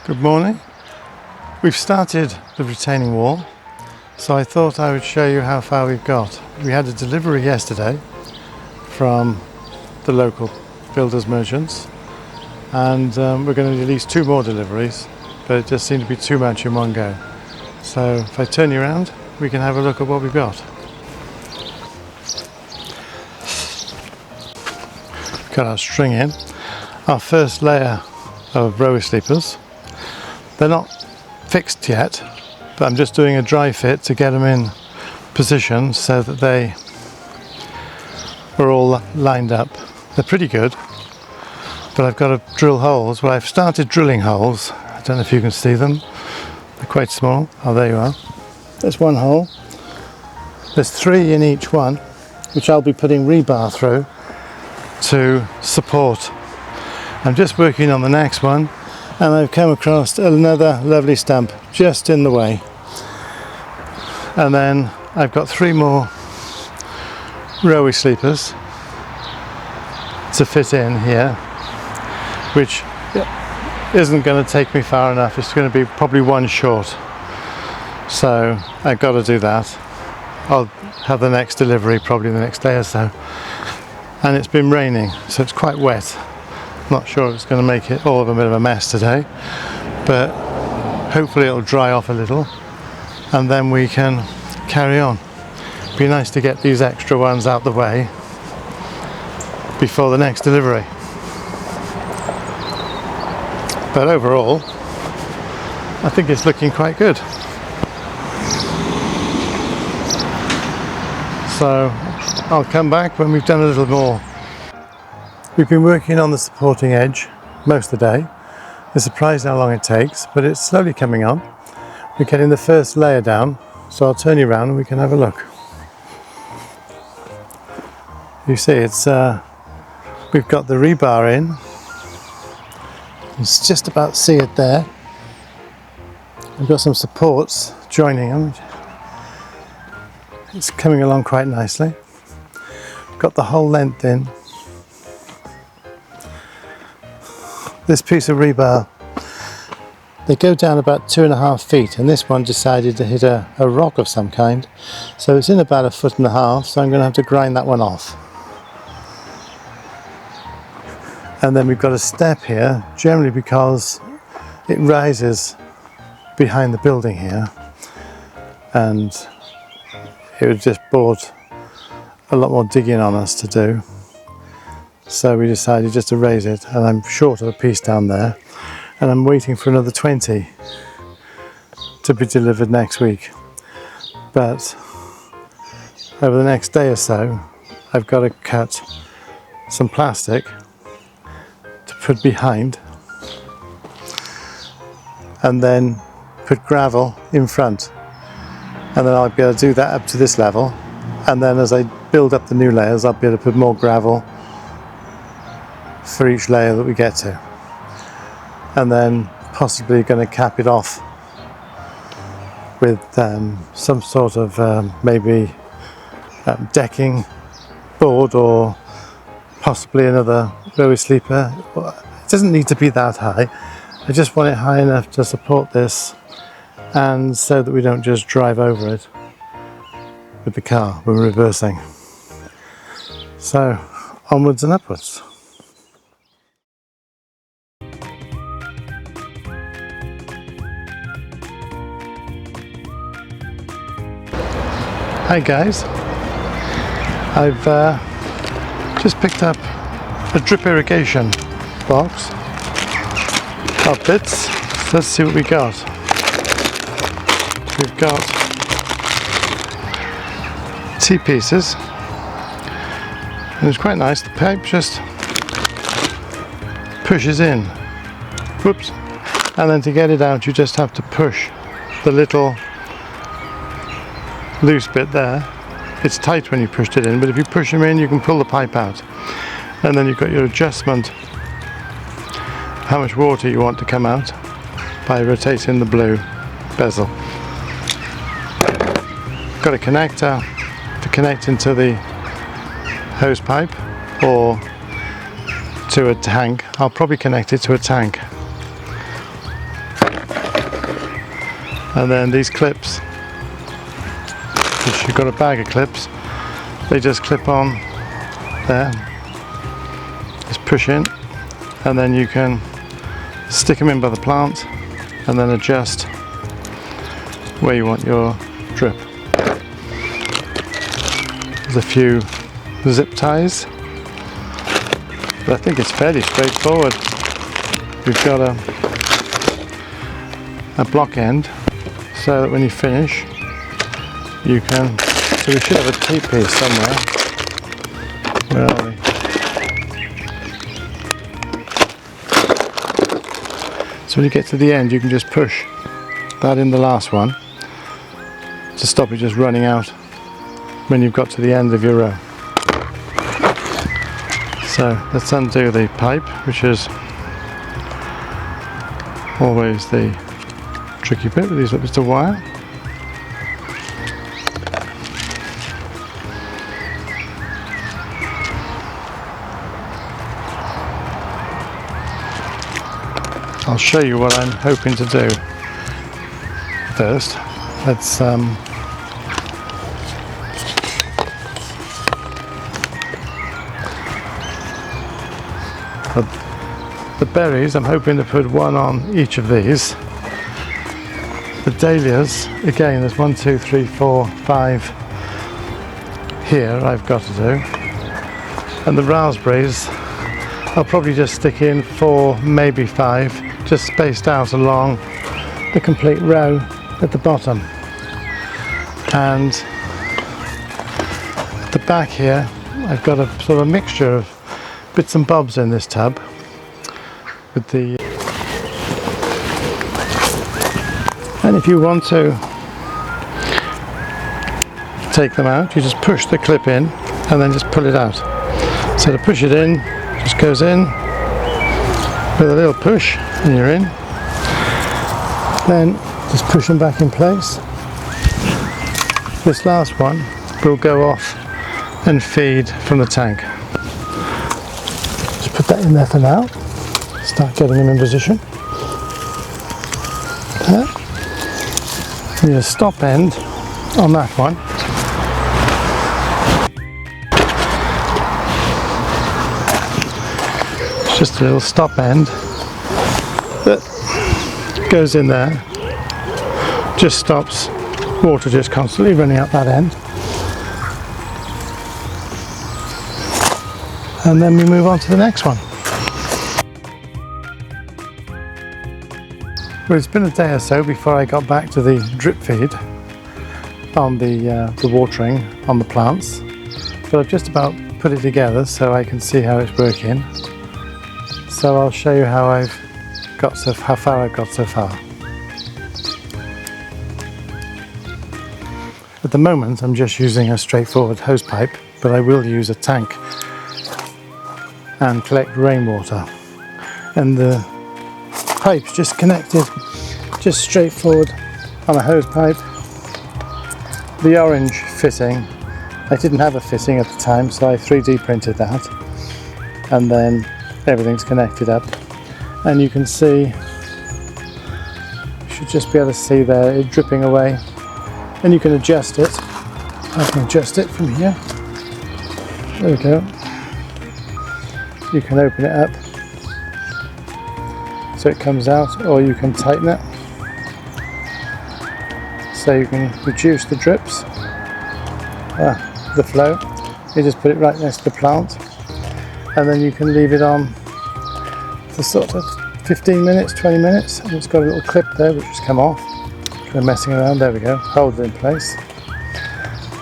Good morning. We've started the retaining wall, so I thought I would show you how far we've got. We had a delivery yesterday from the local builders merchants, and we're going to do at least 2 more deliveries, but it just seemed to be too much in one go. So if I turn you around, we can have a look at what we've got. Got our string in. Our first layer of rower sleepers. They're not fixed yet, but I'm just doing a dry fit to get them in position so that they are all lined up. They're pretty good, but I've got to drill holes. Well, I've started drilling holes. I don't know if you can see them. They're quite small. Oh, there you are. There's one hole. There's 3 in each one, which I'll be putting rebar through to support. I'm just working on the next one, and I've come across another lovely stump just in the way. And then I've got 3 more rower sleepers to fit in here, which isn't going to take me far enough. It's going to be probably 1 short. So I've got to do that. I'll have the next delivery probably the next day or so. And it's been raining, so it's quite wet. Not sure if it's going to make it all of a bit of a mess today, but hopefully it'll dry off a little and then we can carry on. Be nice to get these extra ones out the way before the next delivery. But overall, I think it's looking quite good. So I'll come back when we've done a little more. We've been working on the supporting edge most of the day. We're surprised how long it takes, but it's slowly coming on. We're getting the first layer down, so I'll turn you around and we can have a look. You see, we've got the rebar in. It's just about see it there. We've got some supports joining them. It's coming along quite nicely. Got the whole length in. This piece of rebar, they go down about 2.5 feet, and this one decided to hit a rock of some kind, so it's in about 1.5 feet, so I'm going to have to grind that one off. And then we've got a step here, generally because it rises behind the building here, and it would just brought a lot more digging on us to do. So we decided just to raise it, and I'm short of a piece down there, and I'm waiting for another 20 to be delivered next week. But over the next day or so, I've got to cut some plastic to put behind, and then put gravel in front, and then I'll be able to do that up to this level, and then as I build up the new layers, I'll be able to put more gravel for each layer that we get to, and then possibly going to cap it off with some sort of maybe decking board, or possibly another rower sleeper. It doesn't need to be that high. I just want it high enough to support this, and so that we don't just drive over it with the car when we're reversing. So onwards and upwards. Hi guys, I've just picked up a drip irrigation box of bits. Let's see what we got. We've got T-pieces, and it's quite nice. The pipe just pushes in, whoops, and then to get it out you just have to push the little loose bit there. It's tight when you pushed it in, but if you push them in you can pull the pipe out, and then you've got your adjustment how much water you want to come out by rotating the blue bezel. Got a connector to connect into the hose pipe or to a tank. I'll probably connect it to a tank. And then these clips, if you've got a bag of clips, they just clip on there, just push in, and then you can stick them in by the plant and then adjust where you want your drip. There's a few zip ties, but I think it's fairly straightforward. We've got a block end so that when you finish you can, so we should have a tape piece somewhere. Where are we? So when you get to the end you can just push that in the last one to stop it just running out when you've got to the end of your row. So let's undo the pipe, which is always the tricky bit with these little bits of wire. I'll show you what I'm hoping to do first. Let's the berries, I'm hoping to put one on each of these. The dahlias, again, there's 1, 2, 3, 4, 5 here I've got to do. And the raspberries, I'll probably just stick in 4, maybe 5, just spaced out along the complete row at the bottom. And at the back here, I've got a sort of mixture of bits and bobs in this tub. With the, and if you want to take them out, you just push the clip in and then just pull it out. So to push it in, just goes in with a little push and you're in. Then just push them back in place. This last one will go off and feed from the tank. Just put that in there for now. Start getting them in position. There. Need a stop end on that one. It's just a little stop end that goes in there. Just stops water just constantly running out that end. And then we move on to the next one. Well, it's been a day or so before I got back to the drip feed on the watering on the plants, but I've just about put it together so I can see how it's working. So I'll show you how far I've got so far. At the moment I'm just using a straightforward hose pipe, but I will use a tank and collect rainwater. And the pipe's just connected, just straightforward on a hose pipe. The orange fitting, I didn't have a fitting at the time, so I 3D printed that, and then everything's connected up. And you can see, you should just be able to see there, it dripping away. And you can adjust it. I can adjust it from here. There we go. You can open it up so it comes out, or you can tighten it so you can reduce the drips, the flow. You just put it right next to the plant, and then you can leave it on for sort of 15 minutes, 20 minutes. And it's got a little clip there which has come off. Kind of messing around, there we go, hold it in place.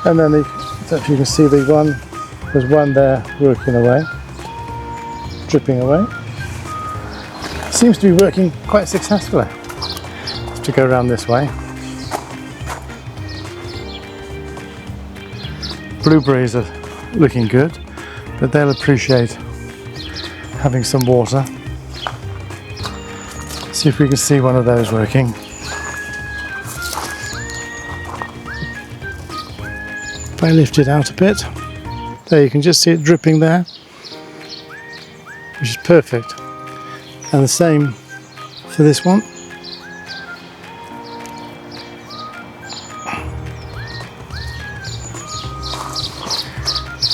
And then so if you can see there's one there working away, dripping away. Seems to be working quite successfully. Just to go around this way. Blueberries are looking good, but they'll appreciate having some water. See if we can see one of those working. If I lift it out a bit, there you can just see it dripping there, which is perfect. And the same for this one.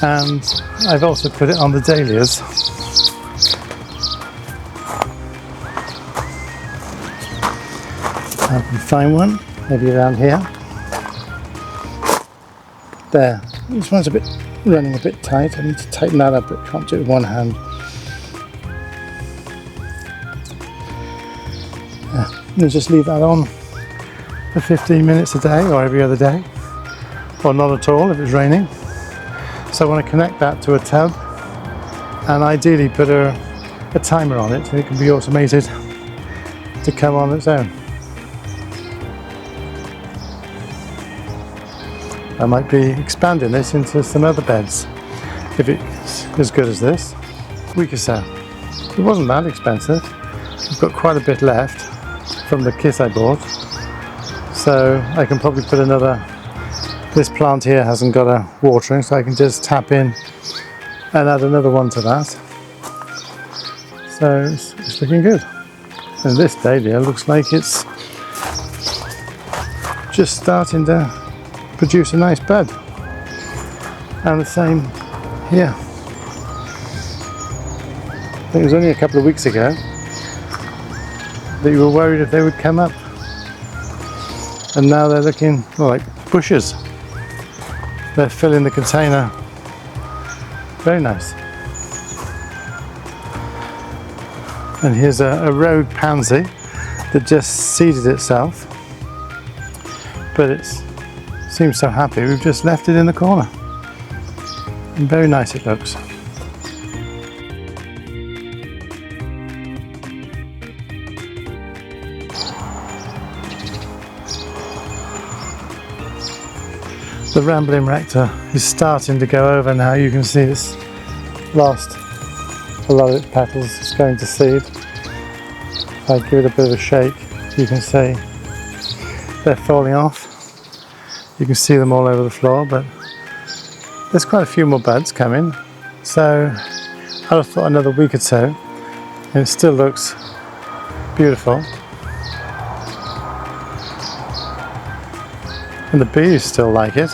And I've also put it on the dahlias. I can find one, maybe around here. There, this one's running a bit tight. I need to tighten that up, but can't do it with one hand. And just leave that on for 15 minutes a day or every other day, or not at all if it's raining. So I want to connect that to a tub and ideally put a timer on it so it can be automated to come on its own. I might be expanding this into some other beds if it's as good as this. A week or so. It wasn't that expensive. I've got quite a bit left from the kit I bought, so I can probably put another. This plant here hasn't got a watering, so I can just tap in and add another one to that. So it's looking good. And this dahlia looks like it's just starting to produce a nice bud. And the same here. I think it was only a couple of weeks ago that you were worried if they would come up, and now they're looking like bushes. They're filling the container. Very nice. And here's a rogue pansy that just seeded itself, but it seems so happy we've just left it in the corner. And very nice it looks. The rambling rector is starting to go over now. You can see it's lost a lot of its petals. It's going to seed. If I give it a bit of a shake, you can see they're falling off. You can see them all over the floor, but there's quite a few more buds coming. So I'd have thought another week or so, and it still looks beautiful. And the bees still like it.